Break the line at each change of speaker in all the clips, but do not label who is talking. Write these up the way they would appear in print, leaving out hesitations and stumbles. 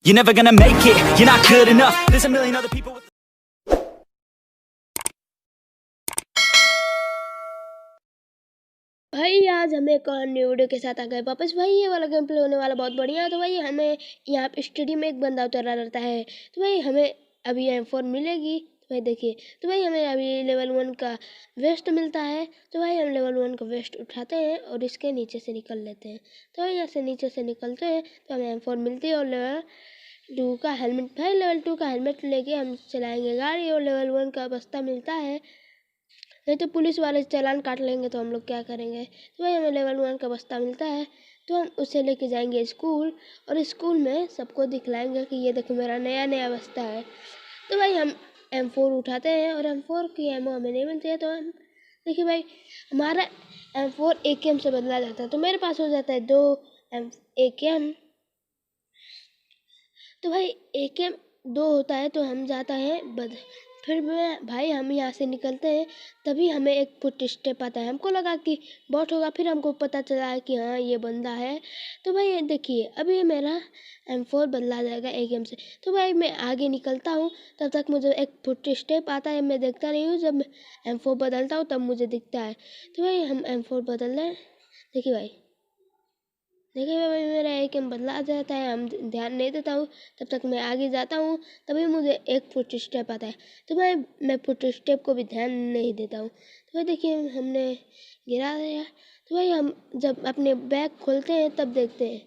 You're never gonna make it, you're not good enough. There's a million other people with
भाई आज हम एक और न्यू वीडियो के साथ आ गए वापस। भाई ये वाला गेम प्ले होने वाला बहुत बढ़िया है। तो भाई हमें यहाँ पे स्टेडियम में एक बंदा उतरा रहता है। तो भाई हमें अभी M4 मिलेगी। तो भाई देखिए, तो भाई हमें अभी लेवल 1 का वेस्ट मिलता है। तो भाई हम लेवल 1 का वेस्ट उठाते हैं और इसके नीचे से निकल लेते हैं। तो भाई यहाँ से नीचे से निकलते हैं तो हमें M4 मिलती है और लेवल 2 का हेलमेट। भाई लेवल 2 का हेलमेट लेके हम चलाएंगे गाड़ी और लेवल 1 का बस्ता मिलता है। नहीं तो पुलिस वाले चालान काट लेंगे तो हम लोग क्या करेंगे। तो भाई हमें लेवल 1 का बस्ता मिलता है तो हम उसे लेके जाएंगे स्कूल और स्कूल में सबको दिखलाएंगे कि ये देखो मेरा नया नया बस्ता है। तो भाई हम M4 उठाते हैं और M4 की एमओ हमें नहीं मिलती है। तो हम देखिए भाई हमारा M4 AKM से बदला जाता है। तो मेरे पास हो जाता है 2 AKM। तो भाई AKM 2 होता है तो हम जाता है फिर भाई हम यहाँ से निकलते हैं तभी हमें एक फुट स्टेप आता है। हमको लगा कि बॉट होगा, फिर हमको पता चला है कि हाँ ये बंदा है। तो भाई देखिए अभी मेरा M4 बदला जाएगा AKM से। तो भाई मैं आगे निकलता हूँ, तब तक मुझे एक फुट स्टेप आता है। मैं देखता नहीं हूँ, जब मैं M4 बदलता हूँ तब मुझे दिखता है। तो भाई हम M4 बदल रहे हैं। देखिए भाई मेरा AKM बदला जाता है, हम ध्यान नहीं देता हूँ। तब तक मैं आगे जाता हूँ तभी मुझे एक फुट स्टेप आता है। तो भाई मैं फुट स्टेप को भी ध्यान नहीं देता हूँ। तो भाई देखिए हमने गिरा दिया। तो भाई हम जब अपने बैग खोलते हैं तब देखते हैं।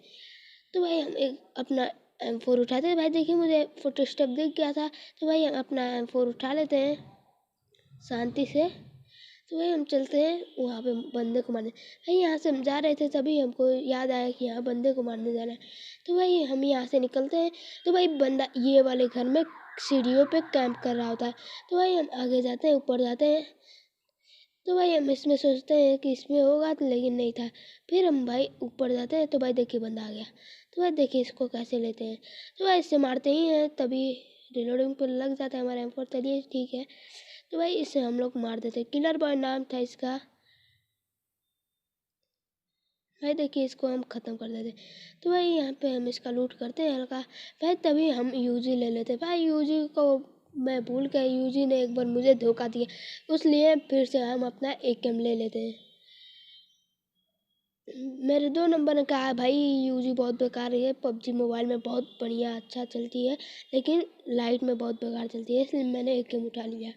तो भाई हम एक अपना M4 उठाते हैं। भाई देखिए मुझे फुट स्टेप दिख गया था। तो भाई हम अपना M4 उठा लेते हैं शांति से। तो भाई हम चलते हैं वहाँ पे बंदे को मारने। भाई यहाँ से हम जा रहे थे तभी हमको याद आया कि यहाँ बंदे को मारने जाना है। तो भाई हम यहाँ से निकलते हैं तो भाई बंदा ये वाले घर में सीढ़ियों पे कैंप कर रहा होता है। तो भाई हम आगे जाते हैं, ऊपर जाते हैं। तो भाई हम इसमें सोचते हैं कि इसमें होगा तो, लेकिन नहीं था। फिर हम भाई ऊपर जाते हैं तो भाई देखिए बंदा आ गया। तो भाई देखिए इसको कैसे लेते हैं। तो भाई इससे मारते ही हैं तभी रिलोडिंग पर लग जाता है हमारा M4। चलिए ठीक है। तो भाई इससे हम लोग मार देते। किलर बॉय नाम था इसका। भाई देखिए इसको हम ख़त्म कर देते। तो भाई यहाँ पे हम इसका लूट करते हैं हल्का। भाई तभी हम यूजी ले लेते। भाई यूजी को मैं भूल गया, यूजी ने एक बार मुझे धोखा दिया, इसलिए फिर से हम अपना AKM ले लेते हैं। मेरे 2 नंबर ने कहा भाई यूजी बहुत बेकार है, PUBG मोबाइल में बहुत बढ़िया अच्छा चलती है लेकिन लाइट में बहुत बेकार चलती है, इसलिए मैंने AKM उठा लिया।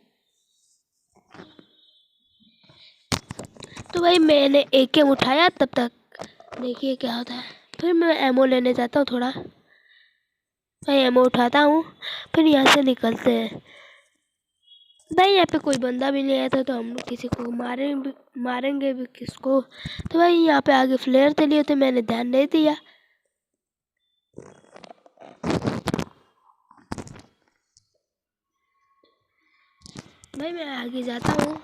तो भाई मैंने AKM उठाया, तब तक देखिए क्या होता है। फिर मैं एमओ लेने जाता हूँ थोड़ा। भाई एमओ उठाता हूँ, फिर यहाँ से निकलते हैं। भाई यहाँ पे कोई बंदा भी नहीं आया था तो हम लोग किसी को मारेंगे भी किसको। तो भाई यहाँ पे आगे फ्लेयर चली होते, मैंने ध्यान नहीं दिया। भाई मैं आगे जाता हूँ,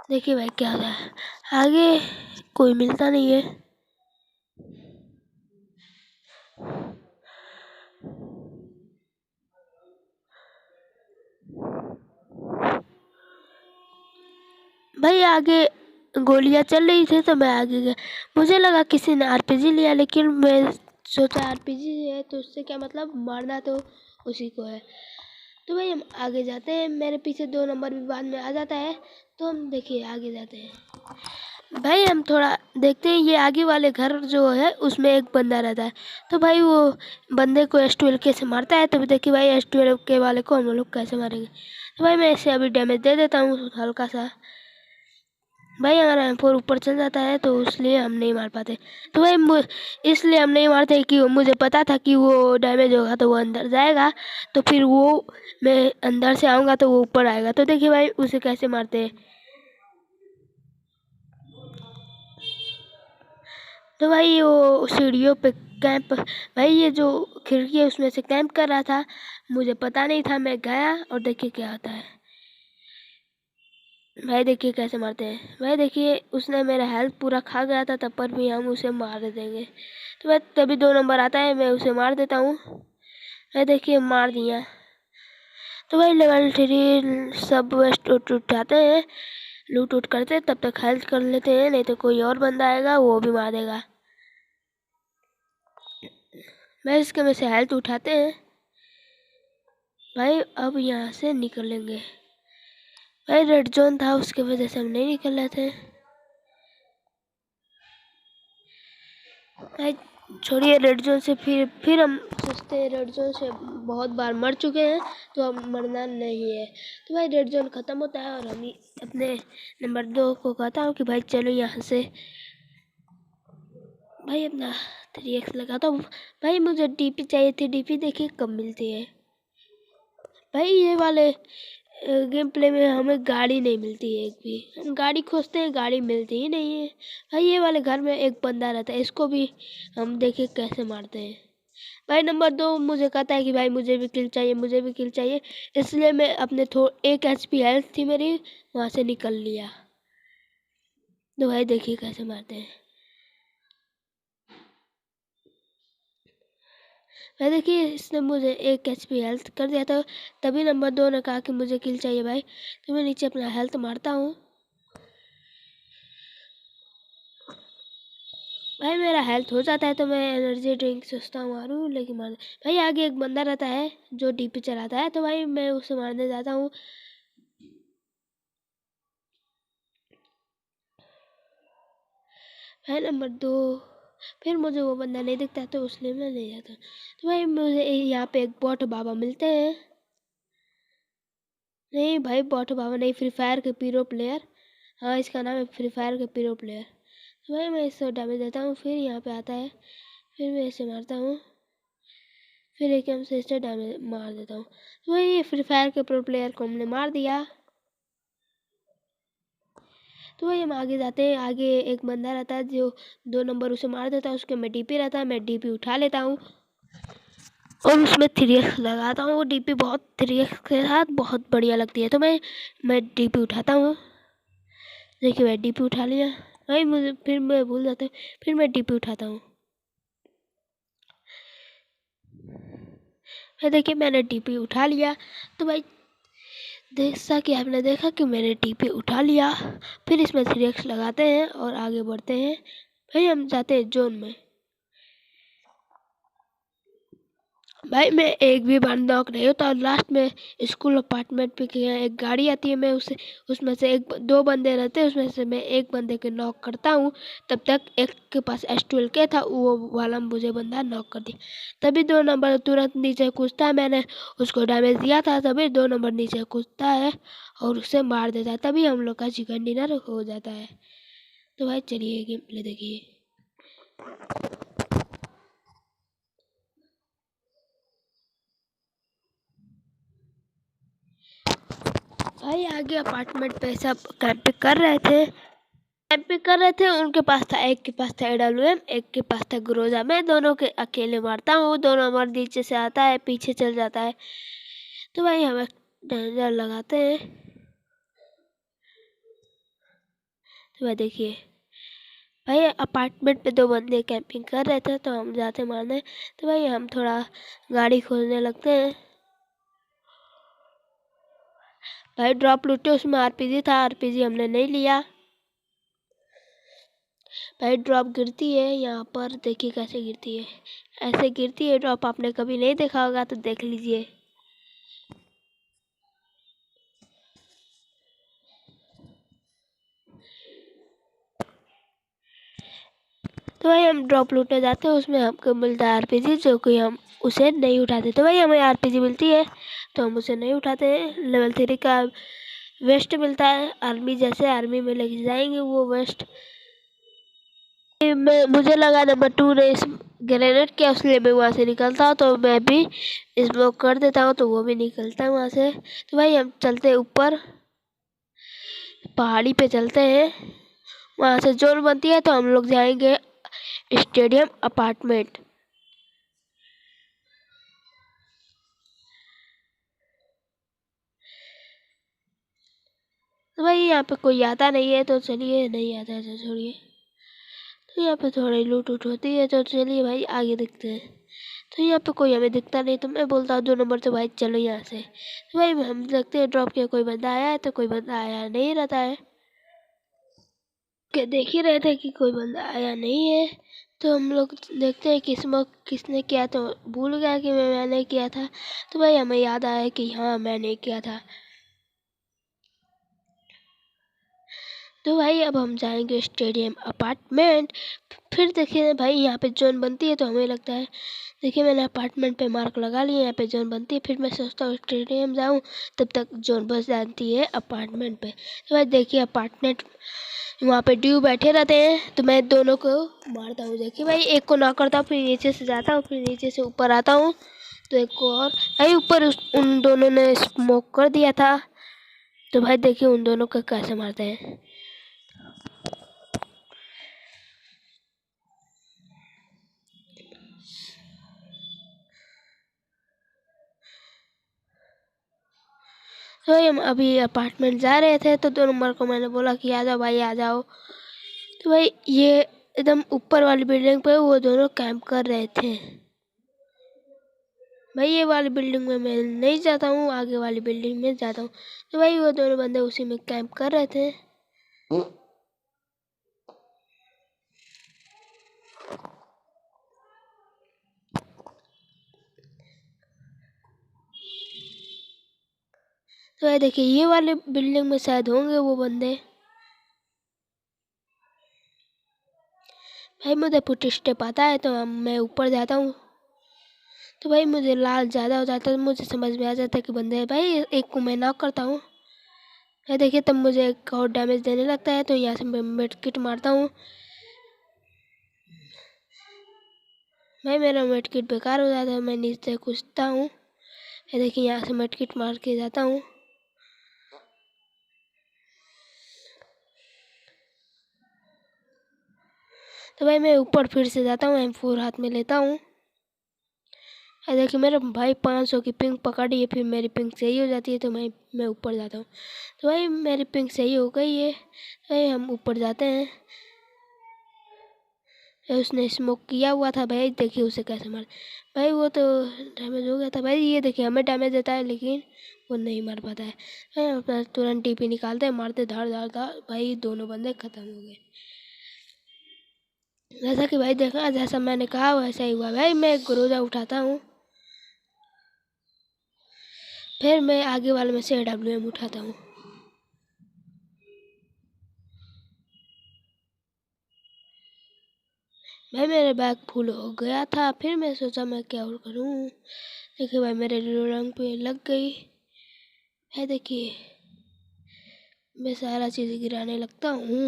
देखिए भाई क्या होता है। आगे कोई मिलता नहीं है। भाई आगे गोलियां चल रही थी तो मैं आगे गया। मुझे लगा किसी ने RPG लिया, लेकिन मैं सोचा RPG है तो उससे क्या मतलब, मारना तो उसी को है। तो भाई हम आगे जाते हैं, मेरे पीछे 2 नंबर भी बाद में आ जाता है। तो हम देखिए आगे जाते हैं। भाई हम थोड़ा देखते हैं, ये आगे वाले घर जो है उसमें एक बंदा रहता है। तो भाई वो बंदे को S12 कैसे मारता है, तो देखिए भाई S12 के वाले को हम लोग कैसे मारेंगे। तो भाई मैं इसे अभी डैमेज दे देता हूँ हल्का सा। भाई हमारा M4 ऊपर चल जाता है तो इसलिए हम नहीं मार पाते। तो भाई इसलिए हम नहीं मारते कि मुझे पता था कि वो डैमेज होगा तो वो अंदर जाएगा, तो फिर वो मैं अंदर से आऊँगा तो वो ऊपर आएगा। तो देखिए भाई उसे कैसे मारते हैं। तो भाई वो सीढ़ियों पे कैंप, भाई ये जो खिड़की है उसमें से कैंप कर रहा था, मुझे पता नहीं था, मैं गया और देखिए क्या होता है। भाई देखिए कैसे मारते हैं। भाई देखिए उसने मेरा हेल्थ पूरा खा गया था, तब पर भी हम उसे मार देंगे। तो भाई तभी 2 नंबर आता है, मैं उसे मार देता हूँ। भाई देखिए मार दिया। तो भाई लेवल 3 सब वेस्ट उठाते हैं, लूट उठ करते हैं, तब तक हेल्थ कर लेते हैं, नहीं तो कोई और बंदा आएगा वो भी मार देगा। मैं इसके में से हेल्थ उठाते हैं भाई। अब यहाँ से निकलेंगे भाई। रेड जोन था उसके वजह से हम नहीं निकल रहे थे भाई। छोड़िए रेड जोन से। फिर हम सोचते हैं रेड जोन से बहुत बार मर चुके हैं तो अब मरना नहीं है। तो भाई रेड जोन ख़त्म होता है और हम अपने नंबर 2 को कहता हूँ कि भाई चलो यहाँ से भाई अपना 3x लगाता हूँ। भाई मुझे डीपी चाहिए थी। डीपी देखिए कब मिलती है भाई। ये वाले गेम प्ले में हमें गाड़ी नहीं मिलती है एक भी। हम गाड़ी खोजते हैं, गाड़ी मिलती ही नहीं है भाई। ये वाले घर में एक बंदा रहता है, इसको भी हम देखिए कैसे मारते हैं भाई। नंबर 2 मुझे कहता है कि भाई मुझे भी किल चाहिए, मुझे भी किल चाहिए। इसलिए मैं अपने 1 HP हेल्थ थी मेरी, वहाँ से निकल लिया। तो भाई देखिए कैसे मारते हैं भाई। देखिए इसने मुझे 1 HP हेल्थ कर दिया था। तभी नंबर 2 ने कहा कि मुझे किल चाहिए भाई। तो मैं नीचे अपना हेल्थ मारता हूँ भाई। मेरा हेल्थ हो जाता है तो मैं एनर्जी ड्रिंक सोचता हूँ मारूँ, लेकिन मार भाई आगे एक बंदा रहता है जो डीपी चलाता है। तो भाई मैं उसे मारने जाता हूँ भाई। नंबर 2 फिर मुझे वो बंदा नहीं दिखता तो उसलिए मैं नहीं जाता। तो भाई मुझे यहाँ पे एक बॉट बाबा मिलते हैं। नहीं भाई बॉट बाबा नहीं, फ्री फायर के प्रो प्लेयर। हाँ इसका नाम है फ्री फायर के प्रो प्लेयर। तो भाई मैं इससे डैमेज देता हूँ। फिर यहाँ पे आता है, फिर मैं इसे मारता हूँ, फिर एक से इसे डैमेज मार देता हूँ। तो भाई ये फ्री फायर के प्रो प्लेयर को हमने मार दिया। तो भाई हम आगे जाते हैं। आगे एक बंदा रहता है जो 2 नंबर उसे मार देता है, उसके में डीपी रहता है। मैं डीपी उठा लेता हूँ और उसमें 3x लगाता हूँ। वो डीपी बहुत 3x के साथ बहुत बढ़िया लगती है। तो मैं डीपी उठाता हूँ। देखिए मैं डीपी उठा लिया भाई। मुझे फिर मैं भूल जाता हूँ, फिर मैं डीपी उठाता हूँ भाई। देखिए मैंने डीपी उठा लिया। तो भाई जैसा कि आपने देखा कि मैंने डीपी उठा लिया। फिर इसमें 3x लगाते हैं और आगे बढ़ते हैं भाई। हम जाते हैं जोन में भाई। मैं एक भी बार नॉक नहीं होता और लास्ट में स्कूल अपार्टमेंट पे के यहाँ एक गाड़ी आती है। मैं उसमें से 2 बंदे रहते हैं, उसमें से मैं एक बंदे के नॉक करता हूँ। तब तक एक के पास S12 के था, वो वाला मुझे बंदा नॉक कर दिया। तभी 2 नंबर तुरंत नीचे कूदता है। मैंने उसको डैमेज दिया था, तभी 2 नंबर नीचे कूदता है और उसे मार देता है। तभी हम लोग का चिकन डिनर हो जाता है। तो भाई चलिए गेम प्ले देखिए भाई। आगे अपार्टमेंट पे सब कैंपिंग कर रहे थे। उनके पास था, एक के पास था AWM, एक के पास था ग्रोजा। मैं दोनों के अकेले मारता हूँ। 2 नंबर नीचे से आता है, पीछे चल जाता है। तो भाई हम डेंजर लगाते हैं। तो भाई देखिए भाई अपार्टमेंट पे 2 बंदे कैंपिंग कर रहे थे तो हम जाते मारने। तो भाई हम थोड़ा गाड़ी खोजने लगते हैं भाई। ड्रॉप लूटे, उसमें RPG था, RPG हमने नहीं लिया भाई। ड्रॉप गिरती है यहाँ पर, देखिए कैसे गिरती है। ऐसे गिरती है ड्रॉप। आपने कभी नहीं देखा होगा तो देख लीजिए। तो भाई हम ड्रॉप लूटने जाते हैं, उसमें हमको मिलता है RPG, जो कि हम उसे नहीं उठाते। तो भाई हमें RPG मिलती है तो हम उसे नहीं उठाते हैं। लेवल 3 का वेस्ट मिलता है आर्मी जैसे, आर्मी में लेके जाएंगे वो वेस्ट। मुझे लगा नंबर 2 ने इस ग्रेनेड किया, इसलिए मैं वहाँ से निकलता हूँ। तो मैं भी स्मोक कर देता हूँ तो वो भी निकलता है वहाँ से। तो भाई हम चलते हैं ऊपर, पहाड़ी पे चलते हैं। वहाँ से जोन बनती है तो हम लोग जाएंगे स्टेडियम अपार्टमेंट। तो भाई यहाँ पे कोई आता नहीं है तो चलिए, नहीं आता है तो छोड़िए। तो यहाँ पे थोड़ी लूट उट होती है तो चलिए भाई आगे देखते हैं। तो यहाँ पे कोई हमें दिखता नहीं तो मैं बोलता हूँ 2 नंबर से भाई चलो यहाँ से। तो भाई हम देखते हैं ड्रॉप किया, कोई बंदा आया है तो कोई बंदा आया नहीं रहता है। के देख ही रहे थे कि कोई बंदा आया नहीं है, तो हम लोग देखते हैं किसने किया। तो भूल गया कि मैंने किया था। तो भाई हमें याद आया कि हाँ मैंने किया था। तो भाई अब हम जाएंगे स्टेडियम अपार्टमेंट। फिर देखिए भाई यहाँ पे जोन बनती है, तो हमें लगता है, देखिए मैंने अपार्टमेंट पे मार्क लगा लिया, यहाँ पे जोन बनती है। फिर मैं सोचता हूँ स्टेडियम जाऊँ, तब तक जोन बस जाती है अपार्टमेंट पे। तो भाई देखिए अपार्टमेंट, वहाँ पे ड्यू बैठे रहते हैं, तो मैं दोनों को मारता हूँ। देखिए भाई एक को नॉक करता हूँ, फिर नीचे से जाता हूँ, फिर नीचे से ऊपर आता हूँ, तो एक को और भाई ऊपर उन दोनों ने स्मोक कर दिया था। तो भाई देखिए उन दोनों को कैसे मारते हैं। तो भाई हम अभी अपार्टमेंट जा रहे थे, तो 2 नंबर को मैंने बोला कि आ जाओ भाई आ जाओ। तो भाई ये एकदम ऊपर वाली बिल्डिंग पे वो दोनों कैंप कर रहे थे। भाई ये वाली बिल्डिंग में मैं नहीं जाता हूँ, आगे वाली बिल्डिंग में जाता हूँ। तो भाई वो दोनों बंदे उसी में कैंप कर रहे थे। तो भाई देखिए ये वाले बिल्डिंग में शायद होंगे वो बंदे। भाई मुझे पुट स्टेप आता है, तो मैं ऊपर जाता हूँ। तो भाई मुझे लाल ज़्यादा हो जाता है, तो मुझे समझ में आ जाता है कि बंदे है। भाई एक को मैं नॉक करता हूँ। भाई देखिए तब मुझे एक और डैमेज देने लगता है, तो यहाँ से मैं मेड किट मारता हूँ। भाई मेरा मेड किट बेकार हो जाता है, मैं नीचे कूदता हूँ। भाई देखिए यहाँ से मेड किट मार के जाता हूँ। तो भाई मैं ऊपर फिर से जाता हूँ, M4 हाथ में लेता हूँ। देखिए मेरे भाई 500 की पिंक पकड़ी है, फिर मेरी पिंक सही हो जाती है, तो मैं ऊपर जाता हूँ। तो भाई मेरी पिंक सही हो गई है। भाई हम ऊपर जाते हैं। उसने स्मोक किया हुआ था, भाई देखिए उसे कैसे मार। भाई वो तो डैमेज हो गया था। भाई ये देखिए हमें डैमेज देता है, लेकिन वो नहीं मार पाता है। भाई अपना तुरंत टीपी निकालते हैं, मारते धाड़ धाड़ धाड़। भाई दोनों बंदे ख़त्म हो गए। जैसा कि भाई देखा, जैसा मैंने कहा वैसा ही हुआ। भाई मैं ग्रोजा उठाता हूँ, फिर मैं आगे वाले में से AWM उठाता हूँ। भाई मेरे बैग फुल हो गया था, फिर मैं सोचा मैं क्या और करूँ। देखिए भाई मेरे रंग पे लग गई है। देखिए मैं सारा चीज़ गिराने लगता हूँ।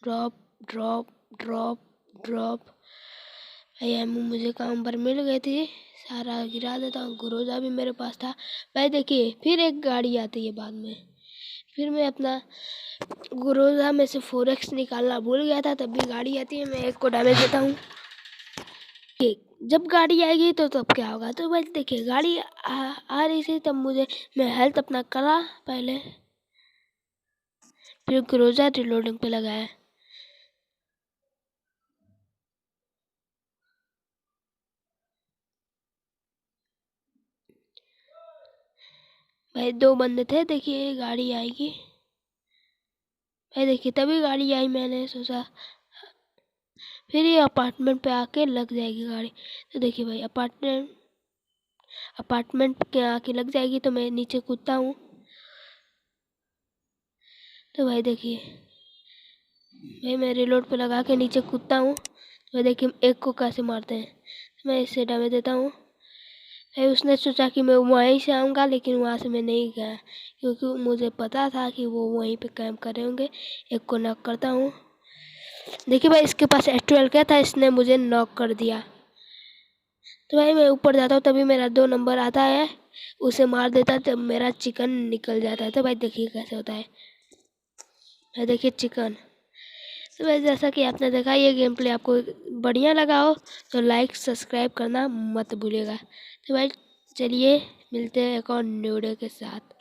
Drop drop drop drop. भाई एमओ मुझे काम पर मिल गई थी, सारा गिरा देता हूँ। ग्रोजा भी मेरे पास था। भाई देखिए फिर एक गाड़ी आती है बाद में, फिर मैं अपना ग्रोजा में से 4x निकालना भूल गया था, तब भी गाड़ी आती है, मैं एक को डैमेज देता हूँ। जब गाड़ी आएगी तो तब क्या होगा। तो भाई देखिए गाड़ी आ रही थी, तब मैं हेल्थ अपना करा पहले, फिर ग्रोजा रिलोडिंग पे लगाया। भाई 2 बंदे थे, देखिए गाड़ी आएगी। भाई देखिए तभी गाड़ी आई, मैंने सोचा फिर ये अपार्टमेंट पे आके लग जाएगी गाड़ी। तो देखिए भाई अपार्टमेंट के आके लग जाएगी, तो मैं नीचे कूदता हूँ। तो भाई देखिए भाई मैं रिलोड पे लगा के नीचे कूदता हूँ। तो भाई देखिए एक को कैसे मारते हैं। तो मैं इससे डैमेज देता हूँ। भाई उसने सोचा कि मैं वहीं से आऊँगा, लेकिन वहाँ से मैं नहीं गया, क्योंकि मुझे पता था कि वो वहीं पे कैंप कर रहे होंगे। एक को नॉक करता हूँ। देखिए भाई इसके पास S12 क्या था, इसने मुझे नॉक कर दिया। तो भाई मैं ऊपर जाता हूँ, तभी मेरा 2 नंबर आता है, उसे मार देता, तब मेरा चिकन निकल जाता है। तो भाई देखिए कैसे होता है। भाई देखिए चिकन। तो भाई जैसा कि आपने देखा, ये गेम प्ले आपको बढ़िया लगा हो तो लाइक सब्सक्राइब करना मत भूलिएगा। तो भाई चलिए मिलते हैं एक और न्यू वीडियो के साथ।